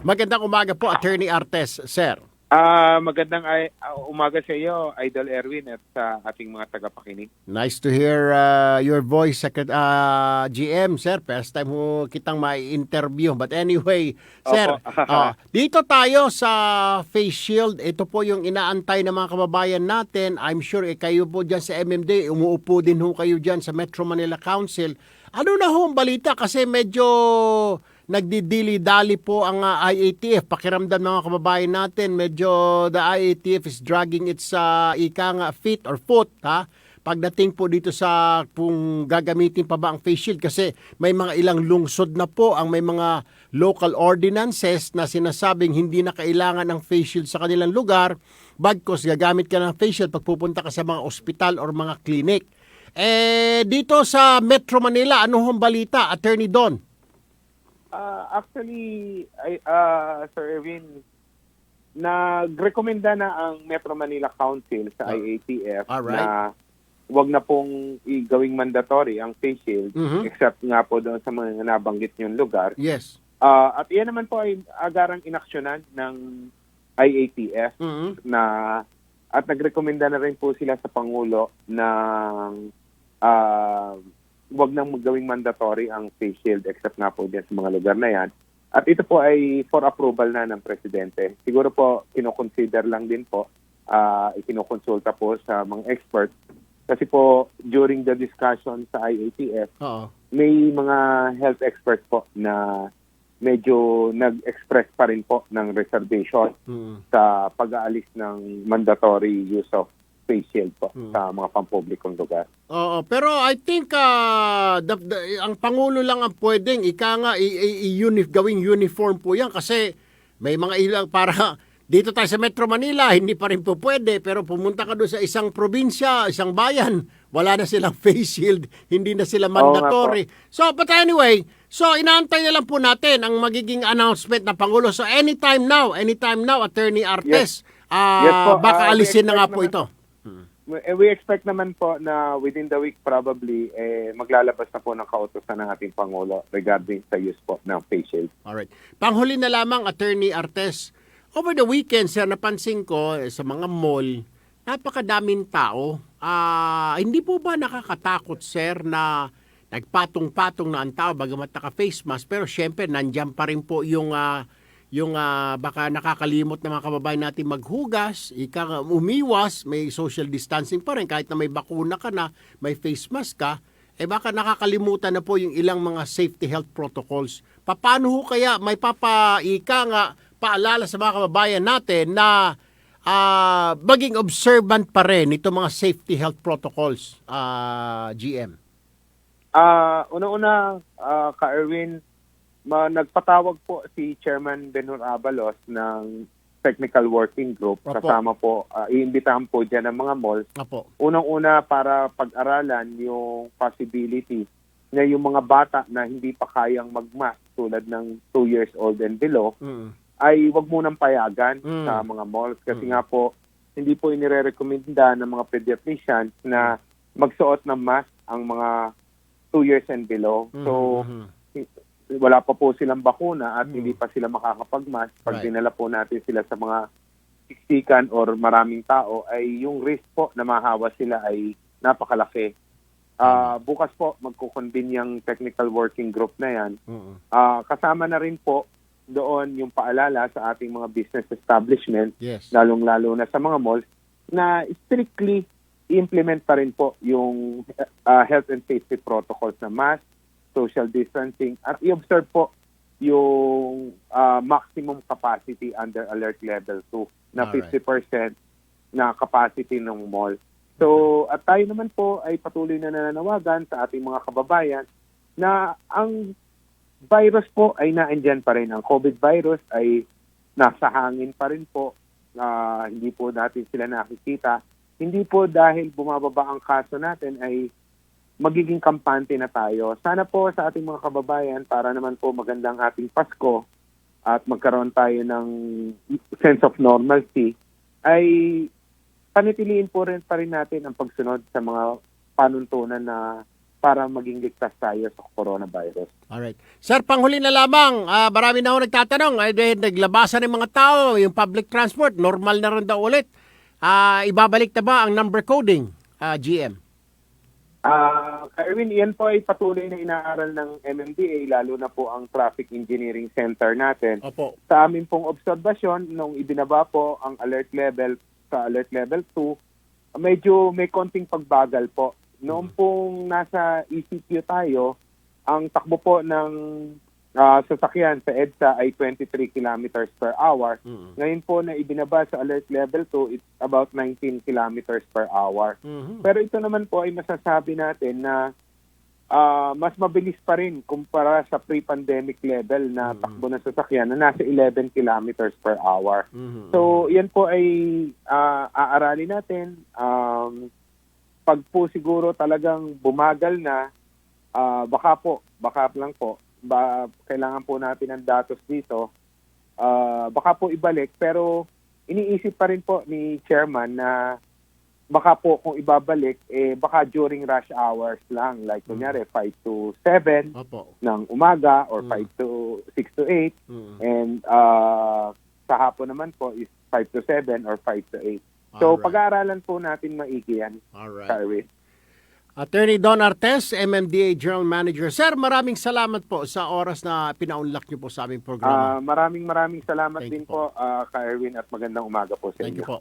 Artes. Magandang umaga po, Attorney Artes, sir. Magandang umaga sa iyo, Idol Erwin, at sa ating mga tagapakinig. Nice to hear your voice, GM, sir. First time mo kitang ma-interview. But anyway, sir, Opo. dito tayo sa face shield. Ito po yung inaantay ng mga kababayan natin. I'm sure kayo po dyan sa MMD, umuupo din ho kayo dyan sa Metro Manila Council. Ano na ho ang balita? Kasi medyo nagdidili-dali po ang IATF. Pakiramdam mga kababayan natin, medyo the IATF is dragging its feet or foot, ha? Pagdating po dito sa kung gagamitin pa ba ang face shield, kasi may mga ilang lungsod na po ang may mga local ordinances na sinasabing hindi na kailangan ng face shield sa kanilang lugar, bagkos gagamit ka ng face shield pag pupunta ka sa mga ospital or mga clinic. Dito sa Metro Manila, ano hong balita, Attorney Don? Actually, Sir Erwin, nagrekomenda na ang Metro Manila Council sa IATF na wag na pong gawing mandatory ang face shield, except nga po doon sa mga nabanggit niyong lugar. Yes. At iyan naman po ay agarang inaksyonan ng IATF at nagrekomenda na rin po sila sa Pangulo na wag nang magawing mandatory ang face shield except nga po dyan sa mga lugar na yan. At ito po ay for approval na ng Presidente. Siguro po, kinoconsider lang din po, ikinokonsulta po sa mga experts. Kasi po, during the discussion sa IATF, may mga health experts po na medyo nag-express pa rin po ng reservation sa pag-aalis ng mandatory use of face shield po sa mga pampublikong lugar. Oo, pero I think ang Pangulo lang ang pwedeng gawing uniform po yan, kasi may mga ilang para dito tayo sa Metro Manila, hindi pa rin po pwede, pero pumunta ka doon sa isang probinsya, isang bayan, wala na silang face shield, hindi na sila mandatory. So, but anyway, so inaantay na lang po natin ang magiging announcement ng Pangulo. So, anytime now, Attorney Artes, Yes po. baka alisin na nga po ito. We expect naman po na within the week probably maglalabas na po ng kautusan ng ating Pangulo regarding sa use po ng face shield. Alright. Panghuli na lamang, Attorney Artes, over the weekend, sir, napansin ko sa mga mall, napakadaming tao. Hindi po ba nakakatakot, sir, na nagpatong-patong na ang tao bagamat naka-face mask, pero syempre nandiyan pa rin po yung baka nakakalimot na mga kababayan natin maghugas, umiwas, may social distancing pa rin kahit na may bakuna ka na, may face mask ka, baka nakakalimutan na po yung ilang mga safety health protocols. Paano ho kaya may paalala sa mga kababayan natin na maging observant pa rin itong mga safety health protocols, GM? Una-una, Ka-Erwin, nagpatawag po si Chairman Benhur Abalos ng Technical Working Group. Kasama po, iimbitahan po dyan ng mga malls. Unang-una para pag-aralan yung possibility na yung mga bata na hindi pa kayang mag-mask tulad ng 2 years old and below, ay wag munang payagan sa mga malls. Kasi nga po, hindi po inirekomenda ng mga pediatricians na magsuot ng mask ang mga 2 years and below. So, wala pa po silang bakuna at hindi pa sila makakapag-mask. Pag dinala po natin sila sa mga siksikan or maraming tao, ay yung risk po na mahawa sila ay napakalaki. Bukas po, magkukonvene yung technical working group na yan. Kasama na rin po doon yung paalala sa ating mga business establishment, lalong-lalo na sa mga malls, na strictly i-implement pa rin po yung health and safety protocols na mask, social distancing, at i-observe po yung maximum capacity under alert level 2 na 50% na capacity ng mall. So, at tayo naman po ay patuloy na nananawagan sa ating mga kababayan na ang virus po ay naandyan pa rin. Ang COVID virus ay nasa hangin pa rin po. Hindi po natin sila nakikita. Hindi po dahil bumababa ang kaso natin ay magiging kampante na tayo. Sana po sa ating mga kababayan, para naman po magandang ating Pasko at magkaroon tayo ng sense of normalcy, ay panitiliin po rin pa rin natin ang pagsunod sa mga panuntunan na para maging ligtas tayo sa coronavirus. Alright. Sir, panghuli na lamang, marami na ako nagtatanong, dahil naglabasan ng mga tao, yung public transport, normal na rin daw ulit. Ibabalik na ba ang number coding, GM? Erwin, yan po ay patuloy na inaaral ng MMDA, lalo na po ang Traffic Engineering Center natin. Opo. Sa amin pong obserbasyon, nung ibinaba po ang alert level sa alert level 2, medyo may konting pagbagal po. Noong pong nasa ECQ tayo, ang takbo po ng sasakyan sa EDSA ay 23 kilometers per hour. Ngayon po na ibinaba sa alert level 2, it's about 19 kilometers per hour. Pero ito naman po ay masasabi natin na mas mabilis pa rin kumpara sa pre-pandemic level na takbo ng sasakyan na nasa 11 kilometers per hour. So yan po ay aaralin natin. Pag po siguro talagang bumagal na, baka lang po, kailangan po natin ng datos dito, baka po ibalik, pero iniisip pa rin po ni Chairman na baka po kung ibabalik, baka during rush hours lang, like kunyari 5 to 7 ng umaga or 6 to 8, and sa hapon naman po is 5 to 7 or 5 to 8. So pag-aaralan po natin maigi yan, Erwin. Attorney Don Artes, MMDA General Manager. Sir, maraming salamat po sa oras na pinaunlak niyo po sa aming programa. Maraming salamat din po, Ka Erwin, at magandang umaga po sa inyo. Thank you po.